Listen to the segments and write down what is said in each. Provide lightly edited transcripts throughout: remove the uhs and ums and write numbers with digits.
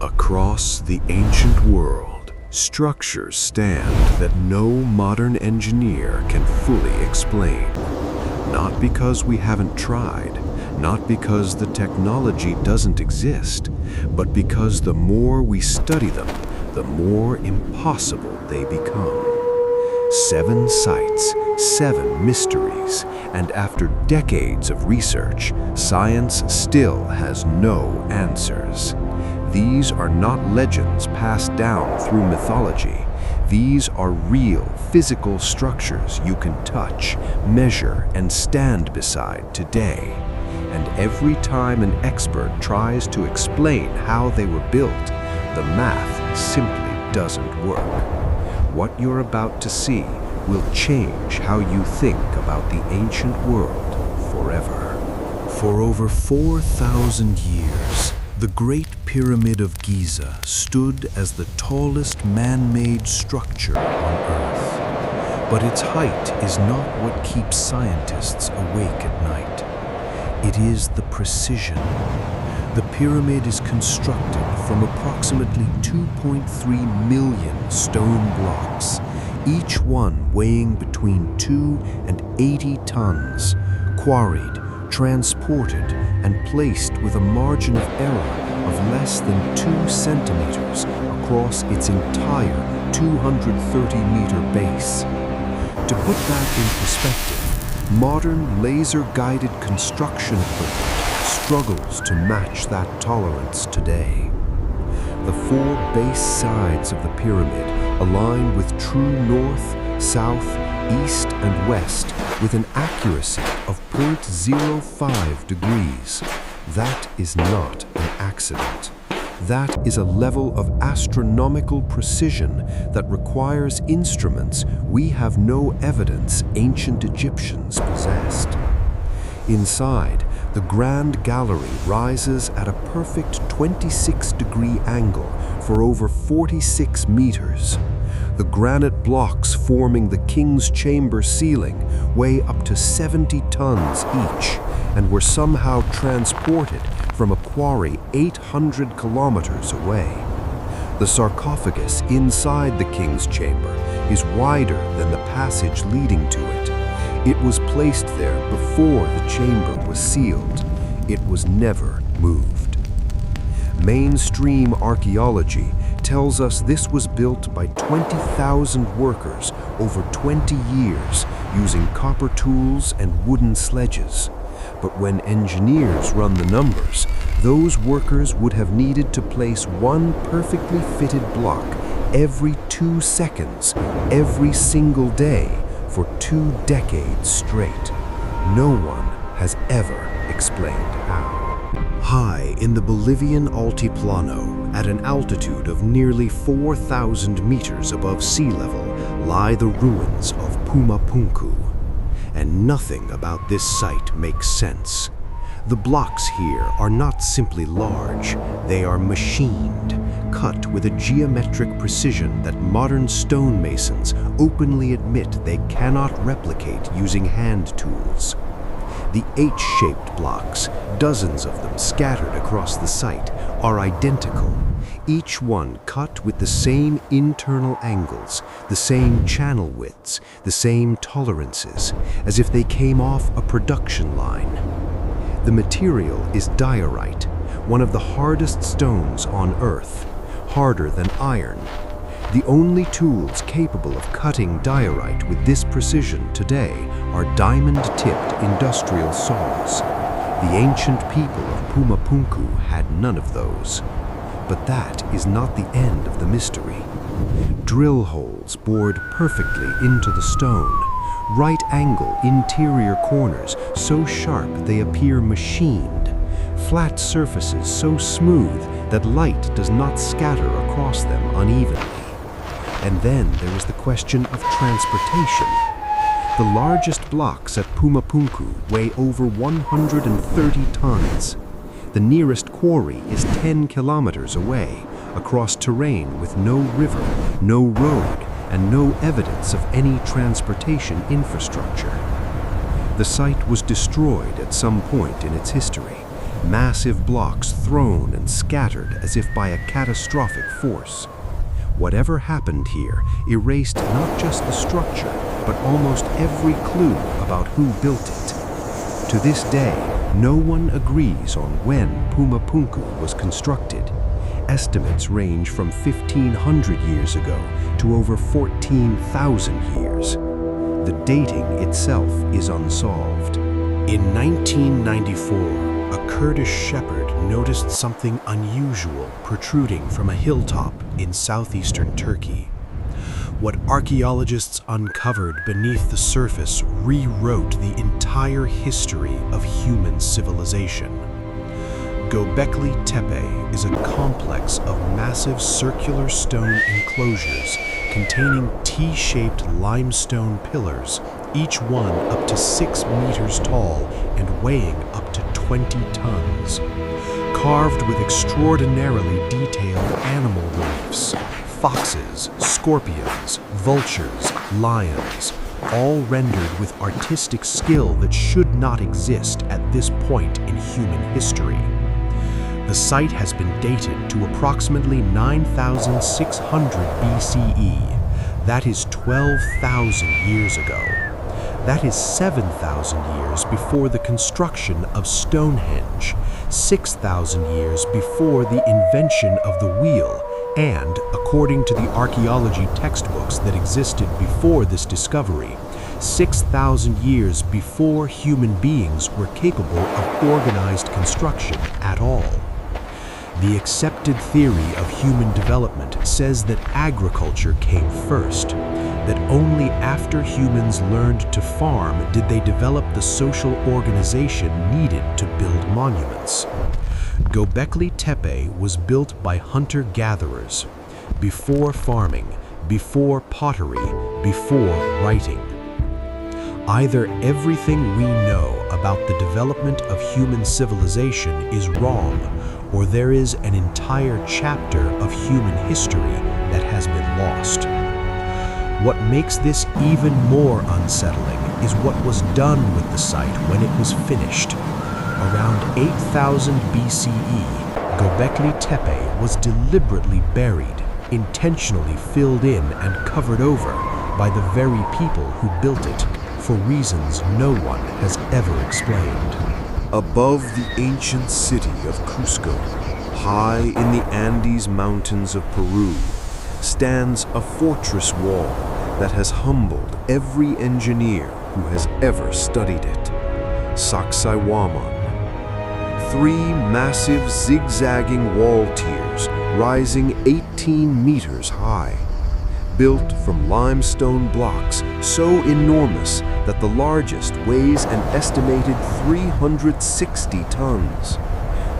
Across the ancient world, structures stand that no modern engineer can fully explain. Not because we haven't tried, not because the technology doesn't exist, but because the more we study them, the more impossible they become. 7 sites, 7 mysteries, and after decades of research, science still has no answers. These are not legends passed down through mythology. These are real physical structures you can touch, measure, and stand beside today. And every time an expert tries to explain how they were built, the math simply doesn't work. What you're about to see will change how you think about the ancient world forever. For over 4,000 years, the Great Pyramid of Giza stood as the tallest man-made structure on Earth. But its height is not what keeps scientists awake at night. It is the precision. The pyramid is constructed from approximately 2.3 million stone blocks, each one weighing between 2 and 80 tons, quarried, transported, and placed with a margin of error of less than 2 centimeters across its entire 230-meter base. To put that in perspective, modern laser-guided construction equipment struggles to match that tolerance today. The 4 base sides of the pyramid align with true north, south, east, and west with an accuracy of 0.05 degrees. That is not an accident. That is a level of astronomical precision that requires instruments we have no evidence ancient Egyptians possessed. Inside, the Grand Gallery rises at a perfect 26-degree angle for over 46 meters. The granite blocks forming the King's Chamber ceiling weigh up to 70 tons each and were somehow transported from a quarry 800 kilometers away. The sarcophagus inside the King's Chamber is wider than the passage leading to it. It was placed there before the chamber was sealed. It was never moved. Mainstream archaeology tells us this was built by 20,000 workers over 20 years using copper tools and wooden sledges. But when engineers run the numbers, those workers would have needed to place one perfectly fitted block every 2 seconds, every single day, for 2 decades straight. No one has ever explained how. High in the Bolivian Altiplano, at an altitude of nearly 4,000 meters above sea level, lie the ruins of Puma Punku. And nothing about this site makes sense. The blocks here are not simply large, they are machined, cut with a geometric precision that modern stonemasons openly admit they cannot replicate using hand tools. The H-shaped blocks, dozens of them scattered across the site, are identical, each one cut with the same internal angles, the same channel widths, the same tolerances, as if they came off a production line. The material is diorite, one of the hardest stones on Earth, harder than iron. The only tools capable of cutting diorite with this precision today are diamond-tipped industrial saws. The ancient people of Puma Punku had none of those. But that is not the end of the mystery. Drill holes bored perfectly into the stone, right-angle interior corners so sharp they appear machined, flat surfaces so smooth that light does not scatter across them unevenly. And then there is the question of transportation. The largest blocks at Puma Punku weigh over 130 tons. The nearest quarry is 10 kilometers away, across terrain with no river, no road, and no evidence of any transportation infrastructure. The site was destroyed at some point in its history, massive blocks thrown and scattered as if by a catastrophic force. Whatever happened here erased not just the structure, but almost every clue about who built it. To this day, no one agrees on when Puma Punku was constructed. Estimates range from 1,500 years ago to over 14,000 years. The dating itself is unsolved. In 1994, a Kurdish shepherd noticed something unusual protruding from a hilltop in southeastern Turkey. What archaeologists uncovered beneath the surface rewrote the entire history of human civilization. Göbekli Tepe is a complex of massive circular stone enclosures containing T-shaped limestone pillars, each one up to 6 meters tall and weighing up to 20 tons. Carved with extraordinarily detailed animal reliefs, foxes, scorpions, vultures, lions, all rendered with artistic skill that should not exist at this point in human history. The site has been dated to approximately 9,600 BCE. That is 12,000 years ago. That is 7,000 years before the construction of Stonehenge, 6,000 years before the invention of the wheel, and, according to the archaeology textbooks that existed before this discovery, 6,000 years before human beings were capable of organized construction at all. The accepted theory of human development says that agriculture came first, that only after humans learned to farm did they develop the social organization needed to build monuments. Göbekli Tepe was built by hunter-gatherers, before farming, before pottery, before writing. Either everything we know about the development of human civilization is wrong, or there is an entire chapter of human history that has been lost. What makes this even more unsettling is what was done with the site when it was finished. Around 8,000 BCE, Göbekli Tepe was deliberately buried, intentionally filled in and covered over by the very people who built it, for reasons no one has ever explained. Above the ancient city of Cusco, high in the Andes Mountains of Peru, stands a fortress wall that has humbled every engineer who has ever studied it. Sacsayhuamán. 3 massive zigzagging wall tiers rising 18 meters high, built from limestone blocks so enormous that the largest weighs an estimated 360 tons.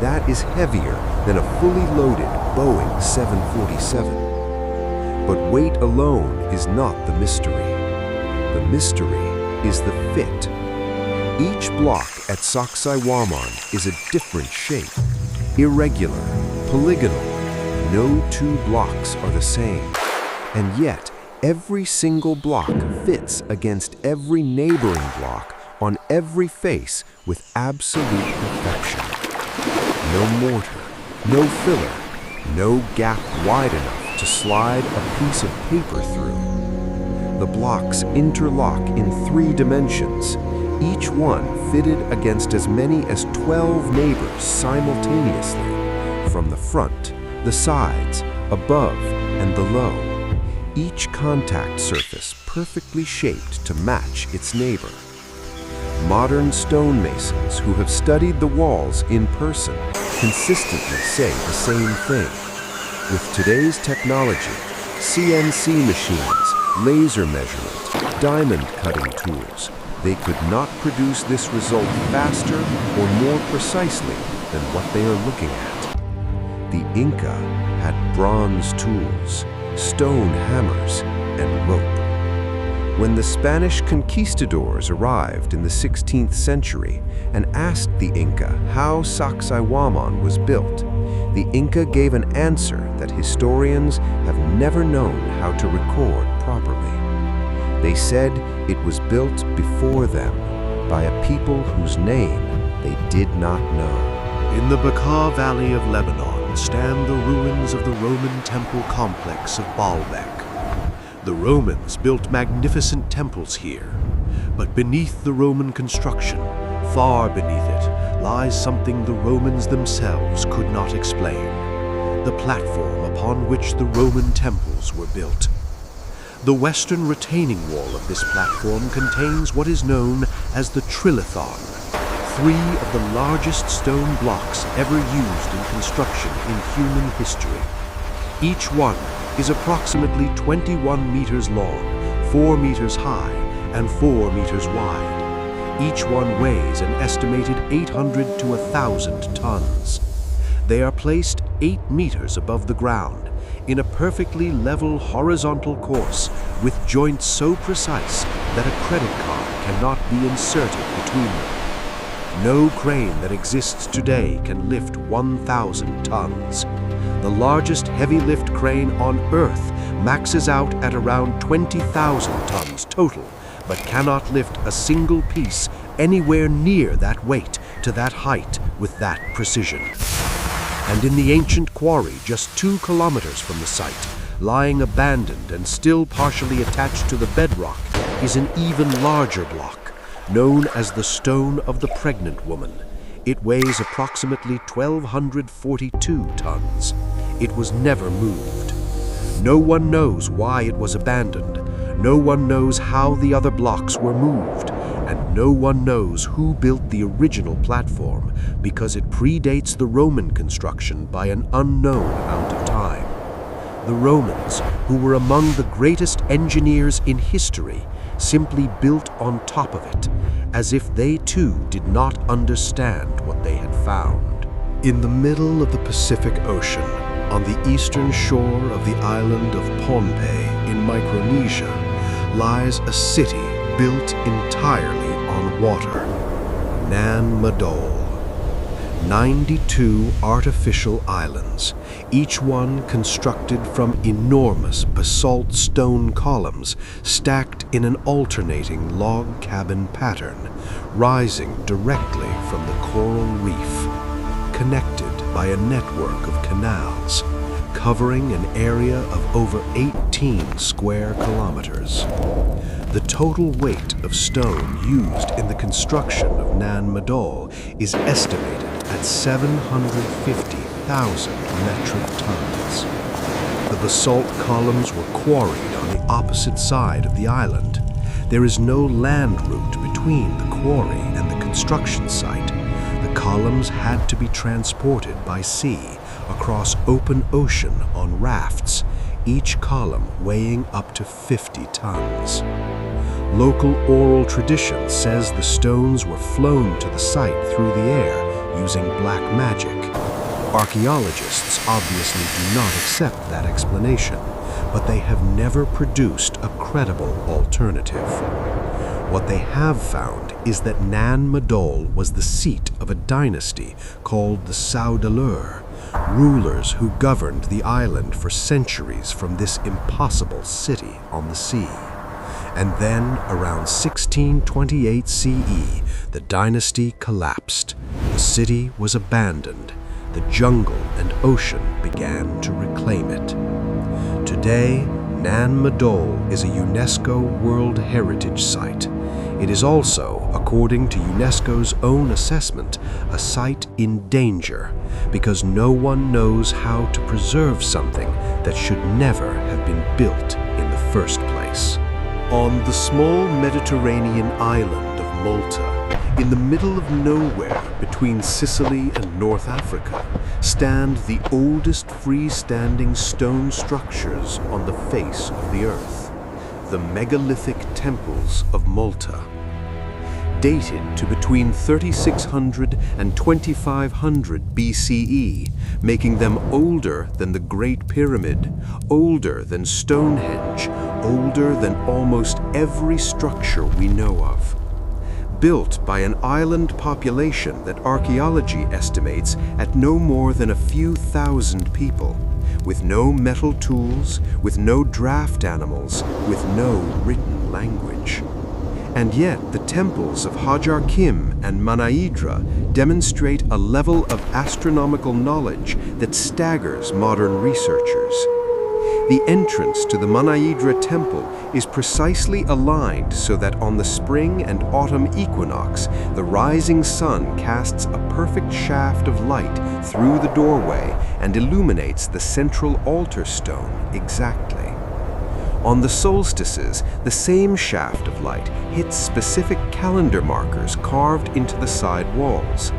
That is heavier than a fully loaded Boeing 747. But weight alone is not the mystery. The mystery is the fit. Each block at Sacsayhuamán is a different shape, irregular, polygonal. No 2 blocks are the same. And yet, every single block fits against every neighboring block on every face with absolute perfection. No mortar, no filler, no gap wide enough to slide a piece of paper through. The blocks interlock in 3 dimensions, each one fitted against as many as 12 neighbors simultaneously, from the front, the sides, above, and below. Each contact surface perfectly shaped to match its neighbor. Modern stonemasons who have studied the walls in person consistently say the same thing. With today's technology, CNC machines, laser measurement, diamond cutting tools, they could not produce this result faster or more precisely than what they are looking at. The Inca had bronze tools, stone hammers, and rope. When the Spanish conquistadors arrived in the 16th century and asked the Inca how Sacsayhuamán was built, the Inca gave an answer that historians have never known how to record properly. They said it was built before them by a people whose name they did not know. In the Bekaa Valley of Lebanon stand the ruins of the Roman temple complex of Baalbek. The Romans built magnificent temples here, but beneath the Roman construction, far beneath it, lies something the Romans themselves could not explain: the platform upon which the Roman temples were built. The western retaining wall of this platform contains what is known as the Trilithon, 3 of the largest stone blocks ever used in construction in human history. Each one is approximately 21 meters long, 4 meters high, and 4 meters wide. Each one weighs an estimated 800 to 1,000 tons. They are placed 8 meters above the ground, in a perfectly level horizontal course with joints so precise that a credit card cannot be inserted between them. No crane that exists today can lift 1,000 tons. The largest heavy lift crane on Earth maxes out at around 20,000 tons total, but cannot lift a single piece anywhere near that weight to that height with that precision. And in the ancient quarry just 2 kilometers from the site, lying abandoned and still partially attached to the bedrock, is an even larger block, known as the Stone of the Pregnant Woman. It weighs approximately 1,242 tons. It was never moved. No one knows why it was abandoned. No one knows how the other blocks were moved. And no one knows who built the original platform, because it predates the Roman construction by an unknown amount of time. The Romans, who were among the greatest engineers in history, simply built on top of it, as if they too did not understand what they had found. In the middle of the Pacific Ocean, on the eastern shore of the island of Pohnpei in Micronesia, lies a city built entirely on water, Madol. 92 artificial islands, each one constructed from enormous basalt stone columns stacked in an alternating log cabin pattern, rising directly from the coral reef, connected by a network of canals, covering an area of over 18 square kilometers. The total weight of stone used in the construction of Madol is estimated at 750,000 metric tons. The basalt columns were quarried on the opposite side of the island. There is no land route between the quarry and the construction site. The columns had to be transported by sea across open ocean on rafts, each column weighing up to 50 tons. Local oral tradition says the stones were flown to the site through the air using black magic. Archaeologists obviously do not accept that explanation, but they have never produced a credible alternative. What they have found is that Madol was the seat of a dynasty called the Sacsayhuamán, rulers who governed the island for centuries from this impossible city on the sea. And then, around 1628 CE, the dynasty collapsed. The city was abandoned. The jungle and ocean began to reclaim it. Today, Madol is a UNESCO World Heritage Site. It is also, according to UNESCO's own assessment, a site in danger because no one knows how to preserve something that should never have been built in the first place. On the small Mediterranean island of Malta, in the middle of nowhere between Sicily and North Africa, stand the oldest freestanding stone structures on the face of the earth, the megalithic temples of Malta. Dated to between 3600 and 2500 BCE, making them older than the Great Pyramid, older than Stonehenge, older than almost every structure we know of. Built by an island population that archaeology estimates at no more than a few thousand people, with no metal tools, with no draft animals, with no written language. And yet, the temples of Hajar Kim and Manaidra demonstrate a level of astronomical knowledge that staggers modern researchers. The entrance to the Manaidra temple is precisely aligned so that on the spring and autumn equinox, the rising sun casts a perfect shaft of light through the doorway and illuminates the central altar stone exactly. On the solstices, the same shaft of light hits specific calendar markers carved into the side walls.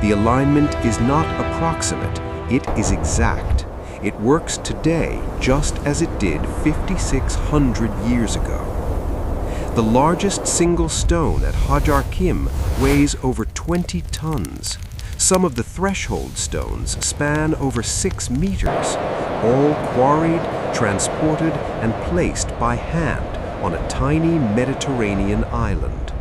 The alignment is not approximate, it is exact. It works today just as it did 5,600 years ago. The largest single stone at Hajar Kim weighs over 20 tons. Some of the threshold stones span over 6 meters, all quarried, transported, and placed by hand on a tiny Mediterranean island.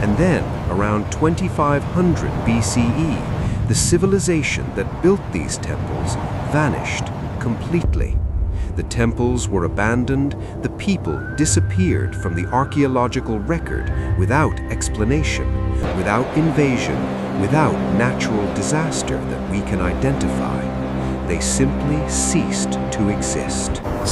And then, around 2500 BCE, the civilization that built these temples vanished completely. The temples were abandoned, the people disappeared from the archaeological record without explanation, without invasion, without natural disaster that we can identify. They simply ceased to exist. 7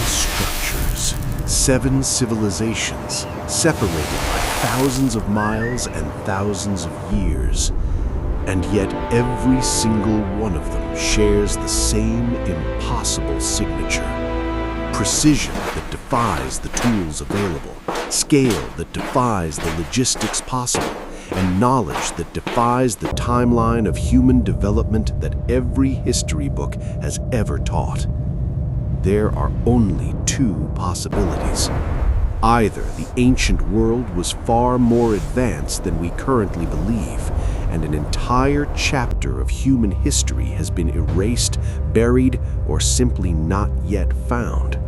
structures, 7 civilizations, separated by thousands of miles and thousands of years. And yet every single one of them shares the same impossible signature. Precision that defies the tools available, scale that defies the logistics possible, and knowledge that defies the timeline of human development that every history book has ever taught. There are only 2 possibilities. Either the ancient world was far more advanced than we currently believe, and an entire chapter of human history has been erased, buried, or simply not yet found.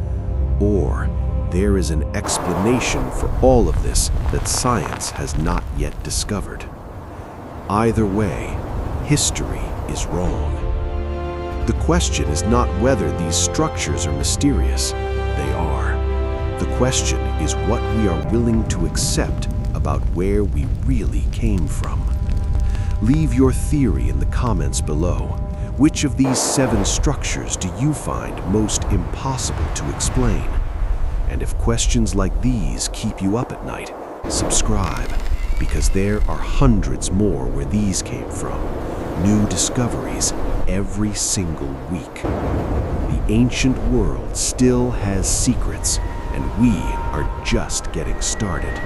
Or there is an explanation for all of this that science has not yet discovered. Either way, history is wrong. The question is not whether these structures are mysterious. They are. The question is what we are willing to accept about where we really came from. Leave your theory in the comments below. Which of these 7 structures do you find most impossible to explain? And if questions like these keep you up at night, subscribe, because there are hundreds more where these came from. New discoveries every single week. The ancient world still has secrets, and we are just getting started.